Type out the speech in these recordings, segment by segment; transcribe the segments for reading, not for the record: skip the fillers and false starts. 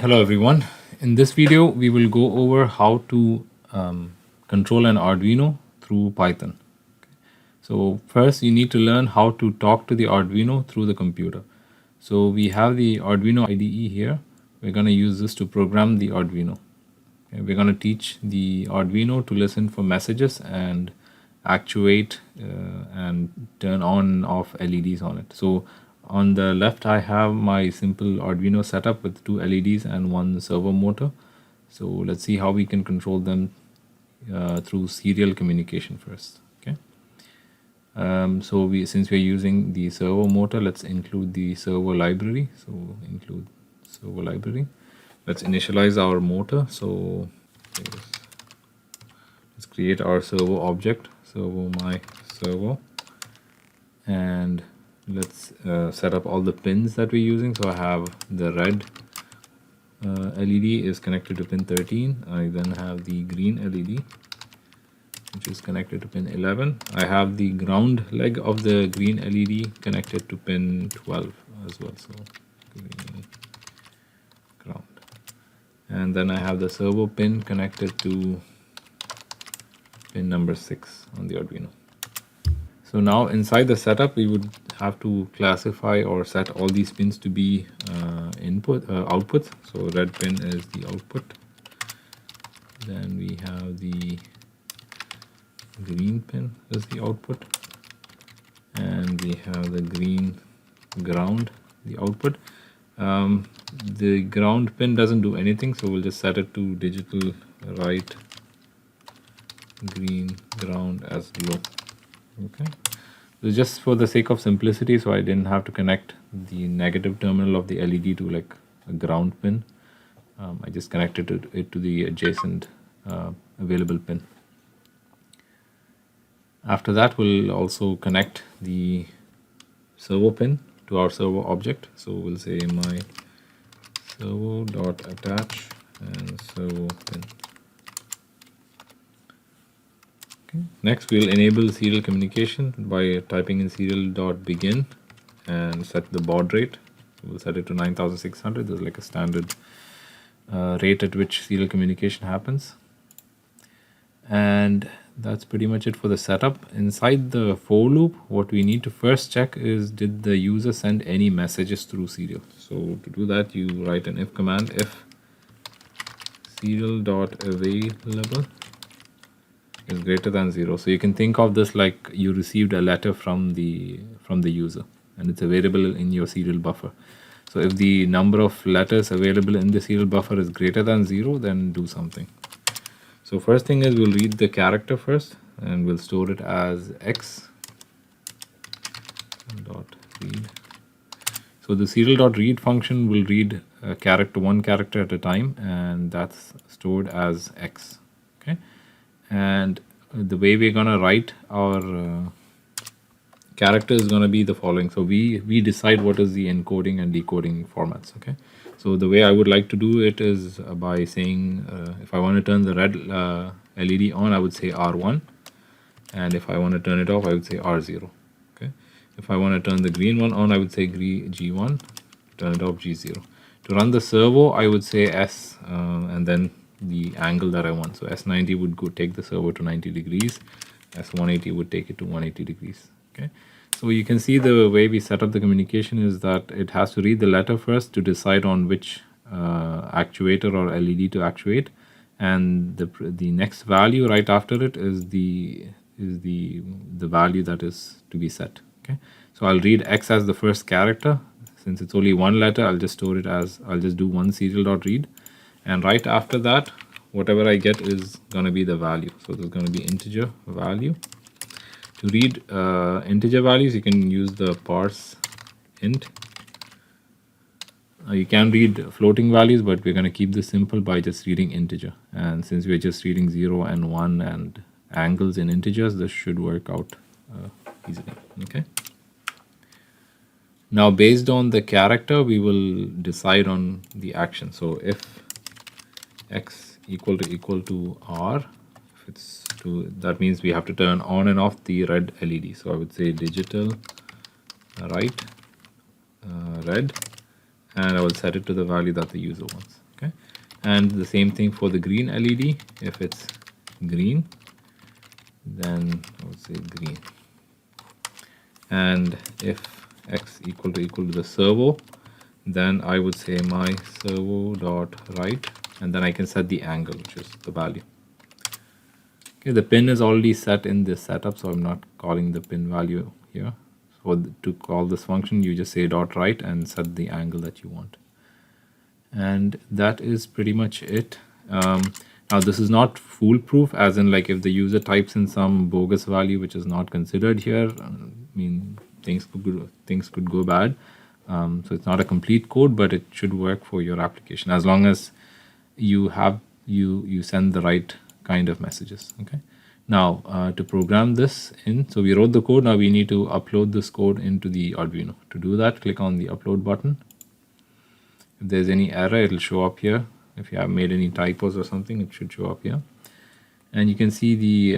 Hello everyone. In this video, we will go over how to control an Arduino through Python. So first you need to learn how to talk to the Arduino through the computer. So we have the Arduino IDE here. We're going to use this to program the Arduino. Okay, we're going to teach the Arduino to listen for messages and actuate and turn on and off LEDs on it. So on the left, I have my simple Arduino setup with two LEDs and one servo motor. So let's see how we can control them through serial communication first. Okay. Since we're using the servo motor, let's include the servo library. So include servo library. Let's initialize our motor. So let's create our servo object, servo my servo, and let's set up all the pins that we're using. So I have the red LED is connected to pin 13. I then have the green LED, which is connected to pin 11. I have the ground leg of the green LED connected to pin 12 as well. So green, ground. And then I have the servo pin connected to pin number 6 on the Arduino. So now inside the setup, we would have to classify or set all these pins to be outputs. So red pin is the output. Then we have the green pin as the output. And we have the green ground, the output. The ground pin doesn't do anything, so we'll just set it to digital right green ground as low. Okay, so just for the sake of simplicity, so I didn't have to connect the negative terminal of the LED to like a ground pin. I just connected it to the adjacent available pin. After that, we'll also connect the servo pin to our servo object. So we'll say my servo dot attach and servo pin. Okay. Next, we'll enable serial communication by typing in serial.begin and set the baud rate. We'll set it to 9600. There's like a standard rate at which serial communication happens. And that's pretty much it for the setup. Inside the for loop, what we need to first check is, did the user send any messages through serial? So to do that, you write an if command, if serial.available is greater than 0. So you can think of this like you received a letter from the user and it's available in your serial buffer. So if the number of letters available in the serial buffer is greater than 0, then do something. So first thing is we'll read the character first and we'll store it as x dot read. So the serial.read function will read one character at a time, and that's stored as x. Okay, and the way we're gonna write our character is gonna be the following. So we decide what is the encoding and decoding formats. Okay, so the way I would like to do it is by saying if I want to turn the red LED on, I would say R1, and if I want to turn it off, I would say R0. Okay, if I want to turn the green one on, I would say G1, turn it off G0. To run the servo, I would say S and then the angle that I want. So S90 would go take the servo to 90 degrees, S180 would take it to 180 degrees. Okay, so you can see the way we set up the communication is that it has to read the letter first to decide on which actuator or LED to actuate, and the next value right after it is the value that is to be set. Okay, so I'll read X as the first character. Since it's only one letter, I'll just store it as, I'll just do one serial.read, and right after that, whatever I get is going to be the value. So there's going to be integer value. To read integer values, you can use the parse int. You can read floating values, but we're going to keep this simple by just reading integer. And since we're just reading 0 and 1 and angles in integers, this should work out easily. Okay. Now, based on the character, we will decide on the action. So if x equal to R, if it's to, that means we have to turn on and off the red LED. So I would say digital right red, and I will set it to the value that the user wants. And the same thing for the green LED. If it's green, then I would say green. And if x equal to the servo, then I would say my servo dot right, and then I can set the angle, which is the value. Okay, the pin is already set in this setup, so I'm not calling the pin value here. So to call this function, you just say dot right and set the angle that you want. And that is pretty much it. Now this is not foolproof, as in like if the user types in some bogus value which is not considered here, I mean things could go bad. So it's not a complete code, but it should work for your application as long as you send the right kind of messages. Okay. Now to program this in, so we wrote the code. Now we need to upload this code into the Arduino. To do that, click on the upload button. If there's any error, it'll show up here. If you have made any typos or something, it should show up here. And you can see the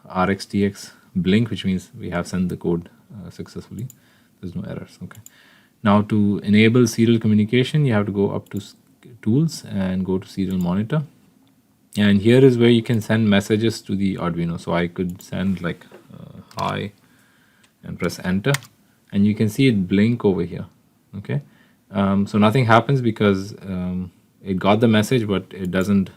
RxTX blink, which means we have sent the code successfully. There's no errors. Okay. Now to enable serial communication, you have to go up to tools and go to serial monitor. And here is where you can send messages to the Arduino. So I could send like hi and press enter, and you can see it blink over here. Okay. So nothing happens because it got the message, but it doesn't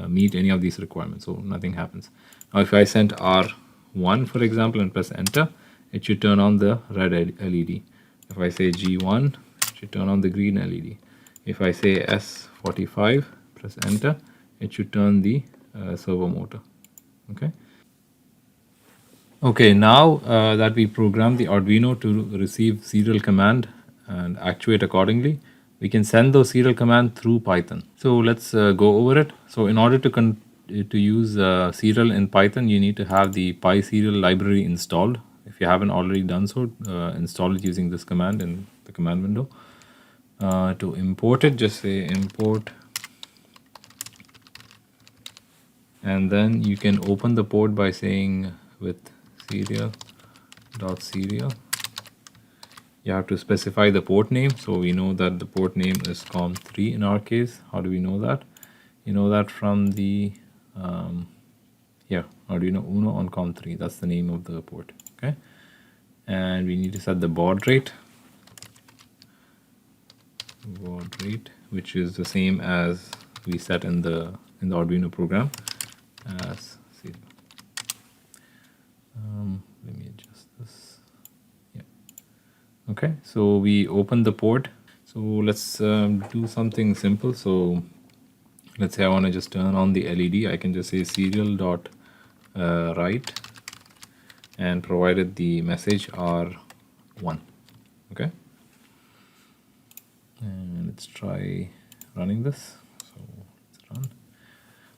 meet any of these requirements. So nothing happens. Now if I send R1, for example, and press enter, it should turn on the red LED. If I say G1, it should turn on the green LED. If I say S45, press enter, it should turn the servo motor. Okay. Okay, now that we programmed the Arduino to receive serial command and actuate accordingly, we can send those serial command through Python. So let's go over it. So in order to use serial in Python, you need to have the PySerial library installed. If you haven't already done so, install it using this command in the command window. To import it, just say import, and then you can open the port by saying with serial.serial. You have to specify the port name, so we know that the port name is COM3 in our case. How do we know that? You know that from the Arduino Uno on COM3. That's the name of the port. Okay, and we need to set the baud rate, which is the same as we set in the Arduino program as serial. Let me adjust this. Yeah. Okay, so we open the port. So let's do something simple. So let's say I want to just turn on the LED. I can just say serial dot write, and provided the message R1. Okay, and let's try running this. So let's run.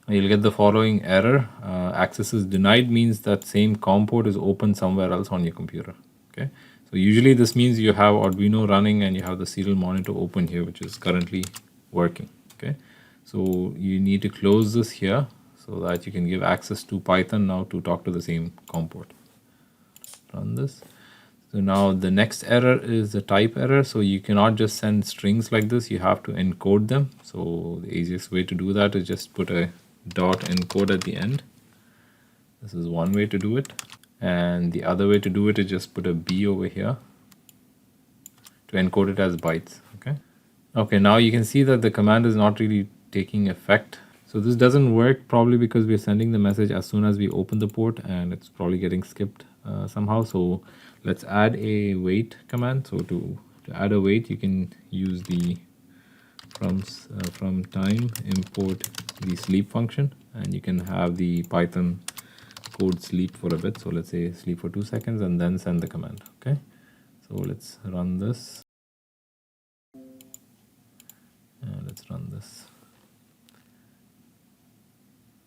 You'll get the following error. Access is denied means that same COM port is open somewhere else on your computer. Okay, so usually this means you have Arduino running and you have the serial monitor open here, which is currently working. Okay, so you need to close this here so that you can give access to Python now to talk to the same COM port. Run this. So now the next error is the type error. So you cannot just send strings like this. You have to encode them. So the easiest way to do that is just put a dot encode at the end. This is one way to do it. And the other way to do it is just put a B over here to encode it as bytes. Okay, now you can see that the command is not really taking effect. So this doesn't work probably because we're sending the message as soon as we open the port, and it's probably getting skipped somehow. So let's add a wait command. So to add a wait, you can use the from time import the sleep function, and you can have the Python code sleep for a bit. So let's say sleep for 2 seconds and then send the command. Okay, so let's run this. Let's run this.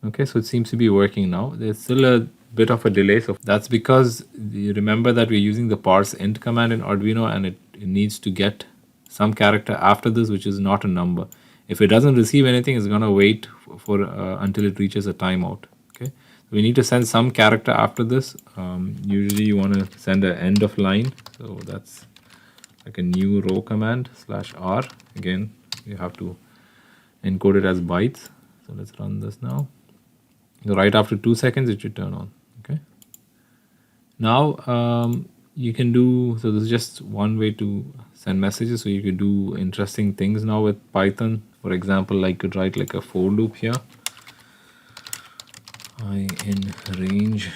Okay, so it seems to be working now. There's still a bit of a delay, so that's because you remember that we're using the parse int command in Arduino, and it needs to get some character after this, which is not a number. If it doesn't receive anything, it's gonna wait for until it reaches a timeout. Okay, so we need to send some character after this. Usually you want to send an end of line, so that's like a new row command /r. Again, you have to encoded as bytes. So let's run this now. So right after 2 seconds, it should turn on. Okay. Now you can do, so this is just one way to send messages. So you could do interesting things now with Python. For example, I could write like a for loop here. I in range,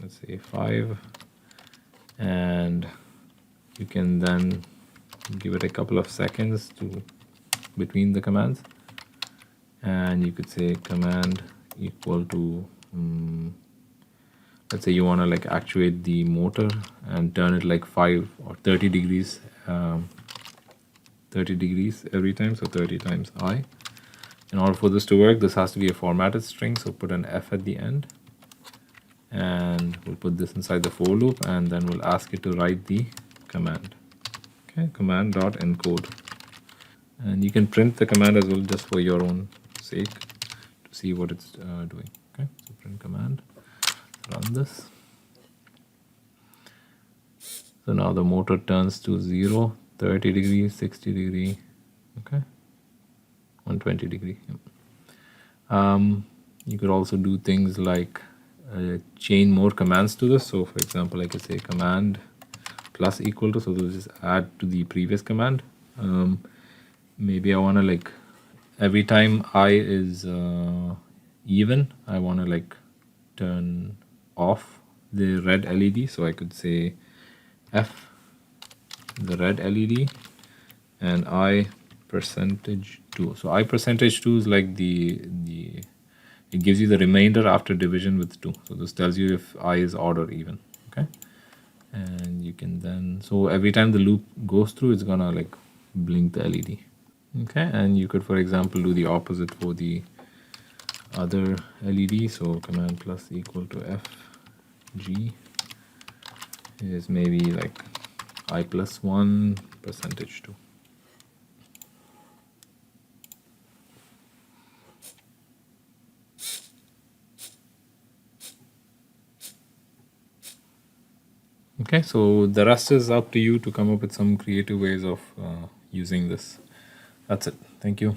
let's say 5, and you can then give it a couple of seconds to between the commands, and you could say command equal to let's say you want to like actuate the motor and turn it like 5 or 30 degrees 30 degrees every time, so 30 times I. In order for this to work, this has to be a formatted string, so put an F at the end, and we'll put this inside the for loop, and then we'll ask it to write the command. Okay, command dot encode, and you can print the command as well just for your own sake to see what it's doing. Okay, so print command, run this. So now the motor turns to 0, 30 degrees, 60 degree, okay, 120 degree. You could also do things like chain more commands to this. So for example, I could say command plus equal to, so this just add to the previous command. Maybe I want to like, every time I is even, I want to like turn off the red LED. So I could say F, the red LED, and I percentage 2. So I percentage 2 is like the it gives you the remainder after division with 2. So this tells you if I is odd or even. Okay, and you can then, so every time the loop goes through, it's gonna like blink the LED. Okay, and you could, for example, do the opposite for the other LED. So command plus equal to F G is maybe like I plus 1 percentage 2. Okay, so the rest is up to you to come up with some creative ways of using this. That's it. Thank you.